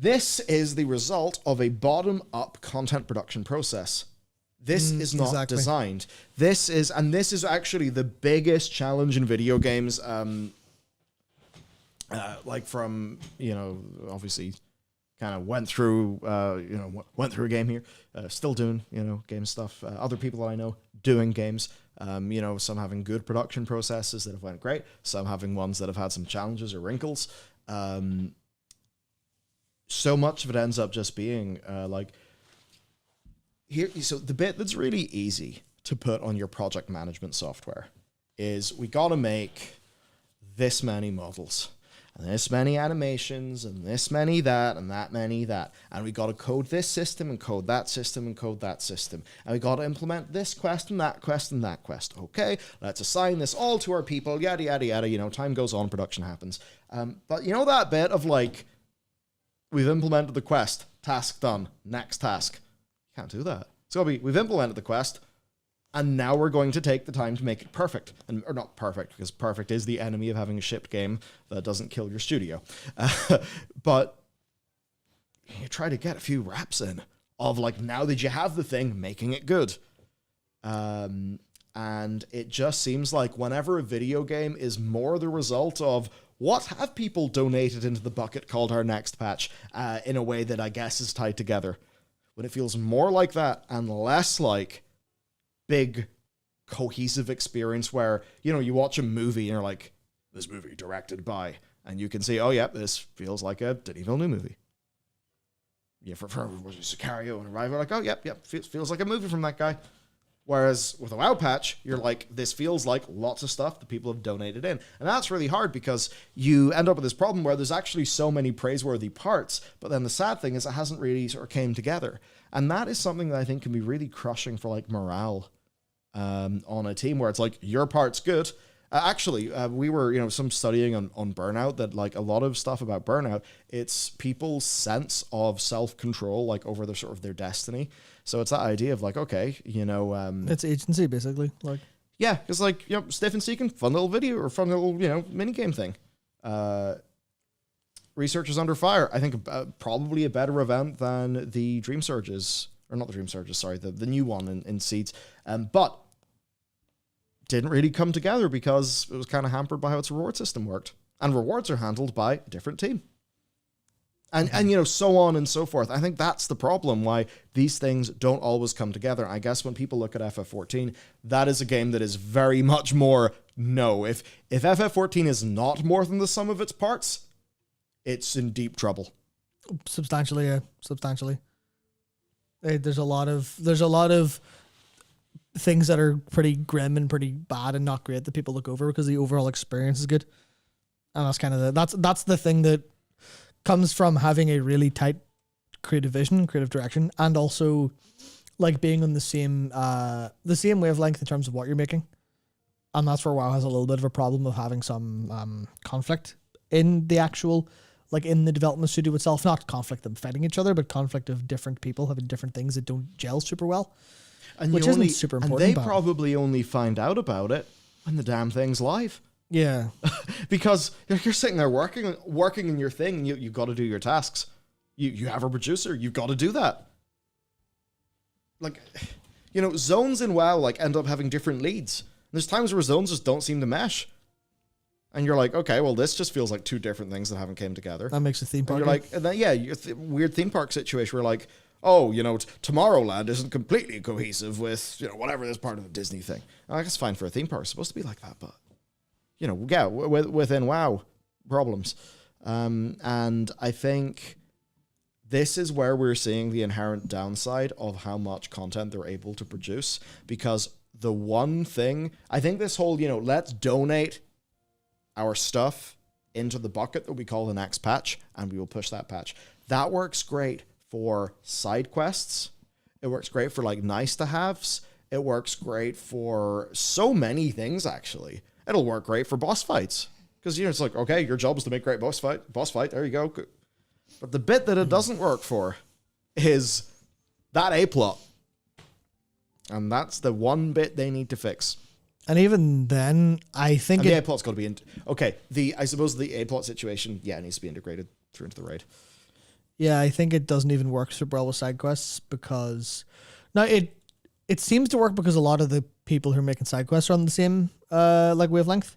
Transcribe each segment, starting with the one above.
This is the result of a bottom-up content production process. This is not designed. This is actually the biggest challenge in video games. Like from, obviously kind of went through a game here, still doing, game stuff. Other people that I know doing games, some having good production processes that have went great, some having ones that have had some challenges or wrinkles. So much of it ends up just being here. So the bit that's really easy to put on your project management software is we got to make this many models and this many animations and this many that and that many that. And we got to code this system and code that system and code that system. And we got to implement this quest and that quest and that quest. Okay, let's assign this all to our people, yada, yada, yada. Time goes on, production happens. But that bit of we've implemented the quest, task done, next task. Can't do that. It's got to be, we've implemented the quest, and now we're going to take the time to make it perfect. Or not perfect, because perfect is the enemy of having a shipped game that doesn't kill your studio. But you try to get a few reps in of now that you have the thing, making it good. And it just seems like whenever a video game is more the result of what have people donated into the bucket called our next patch in a way that I guess is tied together. When it feels more like that and less like big cohesive experience where, you watch a movie and you're like, this movie directed by, and you can see, oh, yeah, this feels like a Denis Villeneuve movie. Yeah, for Sicario and Arrival, like, oh, yep, feels like a movie from that guy. Whereas with a WoW patch, you're like, this feels like lots of stuff that people have donated in. And that's really hard because you end up with this problem where there's actually so many praiseworthy parts, but then the sad thing is it hasn't really sort of came together. And that is something that I think can be really crushing for morale on a team where it's like, your part's good. We were, some studying on burnout that a lot of stuff about burnout, it's people's sense of self-control, over their sort of their destiny. So it's that idea of okay, it's agency basically. Yeah, because Stiff and Seeking, fun little video or fun little, mini game thing. Researchers Under Fire, I think probably a better event than the Dream Surges, or not the Dream Surges, sorry, the new one in Seeds. But didn't really come together because it was kind of hampered by how its reward system worked. And rewards are handled by a different team. And so on and so forth. I think that's the problem, why these things don't always come together. I guess when people look at FF14, that is a game that is very much more, no. If FF14 is not more than the sum of its parts, it's in deep trouble. Substantially, yeah. Substantially. There's a lot of things that are pretty grim and pretty bad and not great that people look over because the overall experience is good. And that's kind of that's the thing that comes from having a really tight creative vision, creative direction, and also being on the same wavelength in terms of what you're making. And that's where WoW has a little bit of a problem of having some conflict in the actual, in the development studio itself. Not conflict of fighting each other, but conflict of different people having different things that don't gel super well. And which isn't super important. And they probably only find out about it when the damn thing's live. Yeah. Because you're sitting there working in your thing, and you've got to do your tasks. You have a producer, you've got to do that. Zones in WoW end up having different leads. There's times where zones just don't seem to mesh. And you're like, okay, well, this just feels like two different things that haven't came together. That makes a theme park. And then, you're weird theme park situation where oh, Tomorrowland isn't completely cohesive with, whatever this part of the Disney thing. And I guess fine for a theme park. It's supposed to be like that, but, within WoW, problems. And I think this is where we're seeing the inherent downside of how much content they're able to produce. Because the one thing, I think this whole, let's donate our stuff into the bucket that we call the next patch, and we will push that patch. That works great for side quests. It works great for nice to haves. It works great for so many things, actually. It'll work great for boss fights. Because, it's okay, your job is to make great boss fight. There you go. But the bit that it doesn't work for is that A-plot. And that's the one bit they need to fix. And even then, I think the A-plot's got to be... I suppose the A-plot situation, needs to be integrated through into the raid. Yeah, I think it doesn't even work super well with side quests because now it seems to work because a lot of the people who are making side quests are on the same like wavelength.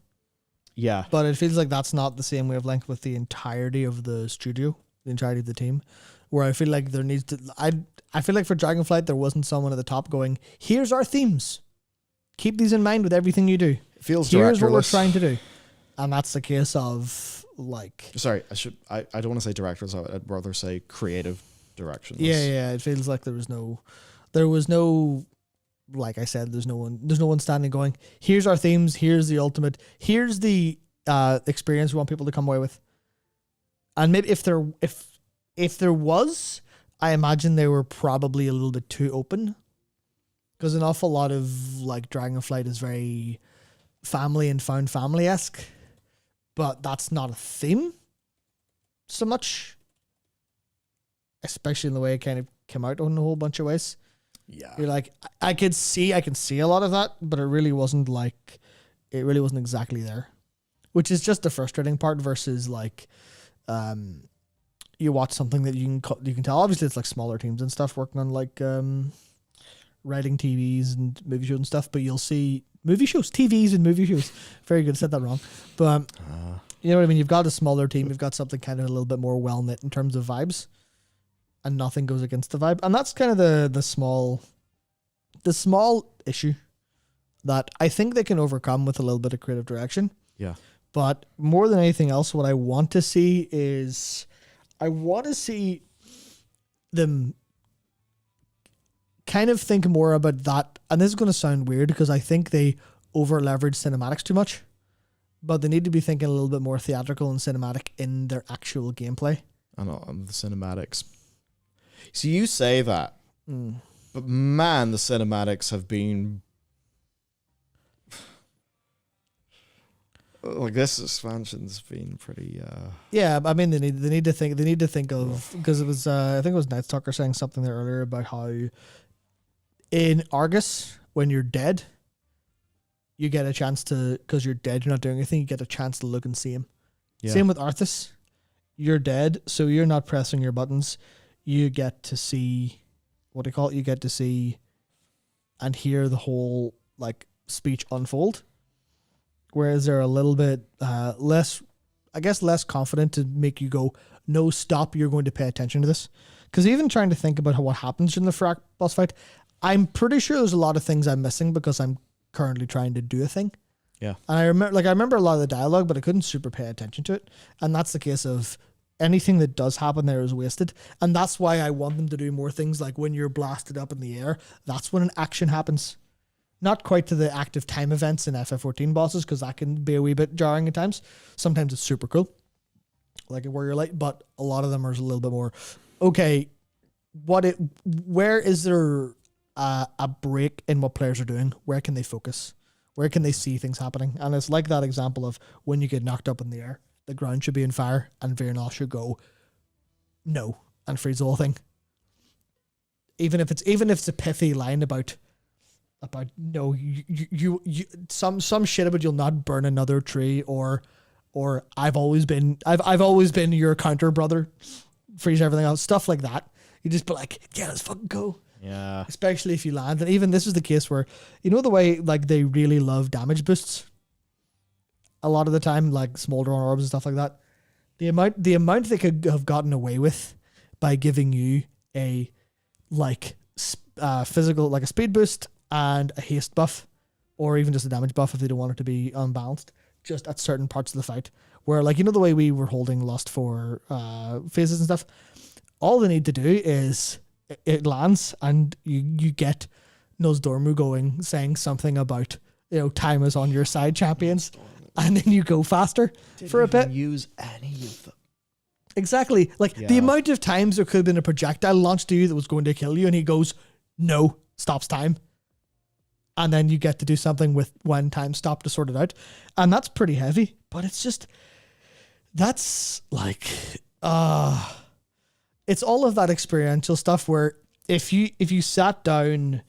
Yeah. But it feels like that's not the same wavelength with the entirety of the studio, the entirety of the team. Where I feel like there needs to I feel like for Dragonflight there wasn't someone at the top going, here's our themes. Keep these in mind with everything you do. It feels Here's what we're directorless. trying to do. And that's the case of like Sorry, I don't want to say directors. I'd rather say creative directions. yeah, it feels like there was no like I said, there's no one standing going, here's our themes, here's the ultimate, here's the experience we want people to come away with. And maybe if there was, I imagine they were probably a little bit too open. Because an awful lot of like Dragonflight is very family and found family-esque. But that's not a theme so much. Especially in the way it kind of came out in a whole bunch of ways. Yeah. You're like, I can see a lot of that, but it really wasn't exactly there. Which is just the frustrating part versus like, you watch something that you can tell. Obviously, it's like smaller teams and stuff working on like writing TVs and movie shows and stuff. But you'll see TVs and movie shows. Very good, said that wrong. But you know what I mean. You've got a smaller team. You've got something kind of a little bit more well knit in terms of vibes, and nothing goes against the vibe. And that's kind of the small issue that I think they can overcome with a little bit of creative direction. Yeah. But more than anything else, what I want to see is them kind of think more about that. And this is going to sound weird because I think they over leverage cinematics too much, but they need to be thinking a little bit more theatrical and cinematic in their actual gameplay. I know, the cinematics. So you say that, but man, the cinematics have been like this expansion's been pretty. Yeah, I mean they need to think of, because it was I think it was Night Stalker saying something there earlier about how in Argus when you're dead, you get a chance to, because you're dead, you're not doing anything, you get a chance to look and see him. Yeah. Same with Arthas. You're dead, so you're not pressing your buttons. You get to see, what do you call it? You get to see and hear the whole like speech unfold. Whereas they're a little bit less confident to make you go, no, stop, you're going to pay attention to this. Because even trying to think about what happens in the Frack boss fight, I'm pretty sure there's a lot of things I'm missing because I'm currently trying to do a thing. Yeah. And I remember a lot of the dialogue, but I couldn't super pay attention to it. And that's the case of anything that does happen there is wasted. And that's why I want them to do more things like when you're blasted up in the air, that's when an action happens. Not quite to the active time events in FF14 bosses, because that can be a wee bit jarring at times. Sometimes it's super cool, like a Warrior Light, but a lot of them are a little bit more, okay, where is there a break in what players are doing? Where can they focus? Where can they see things happening? And it's like that example of when you get knocked up in the air, the ground should be in fire, and Viernal should go, no, and freeze the whole thing. Even if it's a pithy line about no, you some shit about you'll not burn another tree, or I've always been your counter brother, freeze everything else, stuff like that. You just be like, yeah, let's fucking go. Yeah. Especially if you land. And even this is the case where, you know, the way like they really love damage boosts a lot of the time, like smoldering orbs and stuff like that. The amount they could have gotten away with by giving you a like physical, like a speed boost and a haste buff, or even just a damage buff if they don't want it to be unbalanced, just at certain parts of the fight. Where, like, you know, the way we were holding Lust for phases and stuff, all they need to do is it lands and you get Nozdormu going, saying something about, you know, time is on your side, champions, and then you go faster for a bit. Use any of them. Exactly. Like, the amount of times there could have been a projectile launched to you that was going to kill you, and he goes, no, stops time. And then you get to do something with when time stopped to sort it out. And that's pretty heavy, but it's just, that's like, it's all of that experiential stuff where if you sat down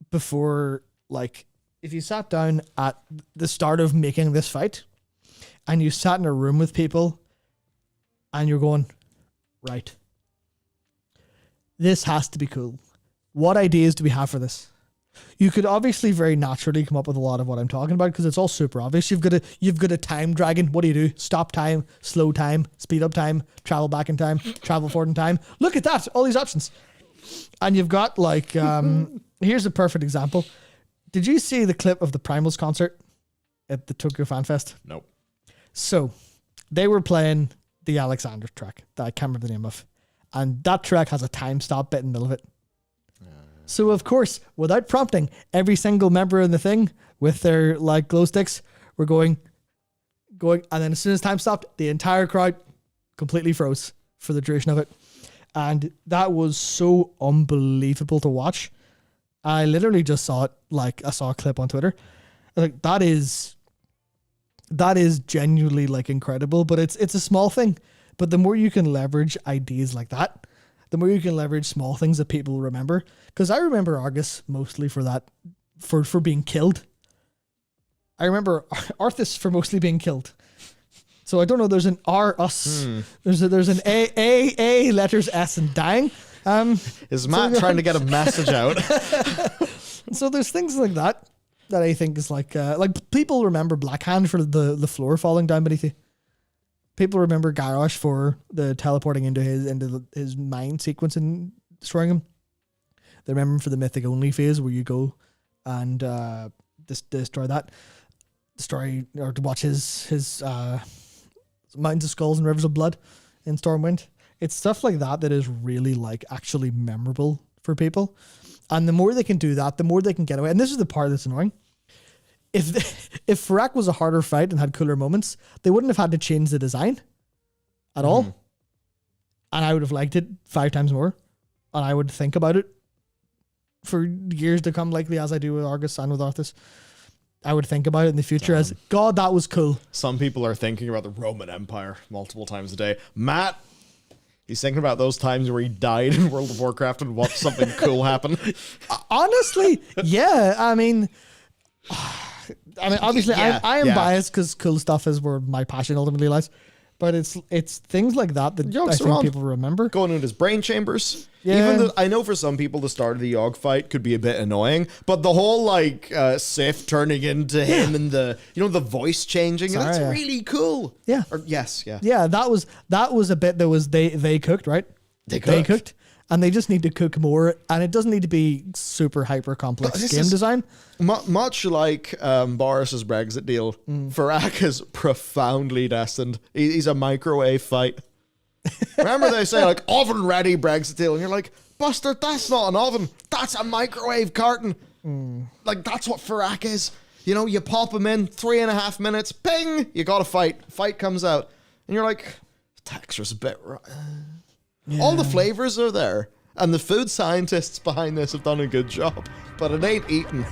before, like, if you sat down at the start of making this fight and you sat in a room with people and you're going, right, this has to be cool. What ideas do we have for this? You could obviously very naturally come up with a lot of what I'm talking about because it's all super obvious. You've got a time dragon. What do? Stop time, slow time, speed up time, travel back in time, travel forward in time. Look at that, all these options. And you've got like, here's a perfect example. Did you see the clip of the Primals concert at the Tokyo Fan Fest? Nope. So they were playing the Alexander track that I can't remember the name of. And that track has a time stop bit in the middle of it. So of course, without prompting, every single member in the thing with their like glow sticks were going, and then as soon as time stopped, the entire crowd completely froze for the duration of it. And that was so unbelievable to watch. I literally just saw it, like I saw a clip on Twitter. Like that is genuinely like incredible, but it's a small thing. But the more you can leverage ideas like that, the more you can leverage small things that people remember. Because I remember Argus mostly for that, for being killed. I remember Arthas for mostly being killed. So I don't know. There's an R us. There's an A letters S and dying. Is Matt trying to get a message out? So there's things like that I think is like people remember Blackhand for the floor falling down beneath you. People remember Garrosh for the teleporting into his mind sequence and destroying him. They remember him for the mythic only phase where you go and destroy that. Destroy or to watch his Mountains of Skulls and Rivers of Blood in Stormwind. It's stuff like that that is really like actually memorable for people. And the more they can do that, the more they can get away. And this is the part that's annoying. If Farak was a harder fight and had cooler moments, they wouldn't have had to change the design at all. And I would have liked it 5 times more. And I would think about it for years to come, likely as I do with Argus and with Arthas. I would think about it in the future as, God, that was cool. Some people are thinking about the Roman Empire multiple times a day. Matt, he's thinking about those times where he died in World of Warcraft and watched something cool happen. Honestly, yeah. I mean, obviously, Yeah, I am biased because cool stuff is where my passion ultimately lies. But it's things like that I think people remember. Going into his brain chambers. Yeah. Even I know for some people the start of the Yogg fight could be a bit annoying, but the whole like Sif turning into him and the the voice changing, that's really cool. Yeah. Yeah, that was a bit that was they cooked, right? They cooked. And they just need to cook more, and it doesn't need to be super hyper complex game design. Much like Boris's Brexit deal, Farak is profoundly destined. He's a microwave fight. Remember they say like oven ready Brexit deal, and you're like, Buster, that's not an oven, that's a microwave carton. Like that's what Farak is. You pop him in 3.5 minutes, ping, you got a fight comes out, and you're like, the texture's a bit. Yeah. All the flavors are there, and the food scientists behind this have done a good job, but it ain't eaten.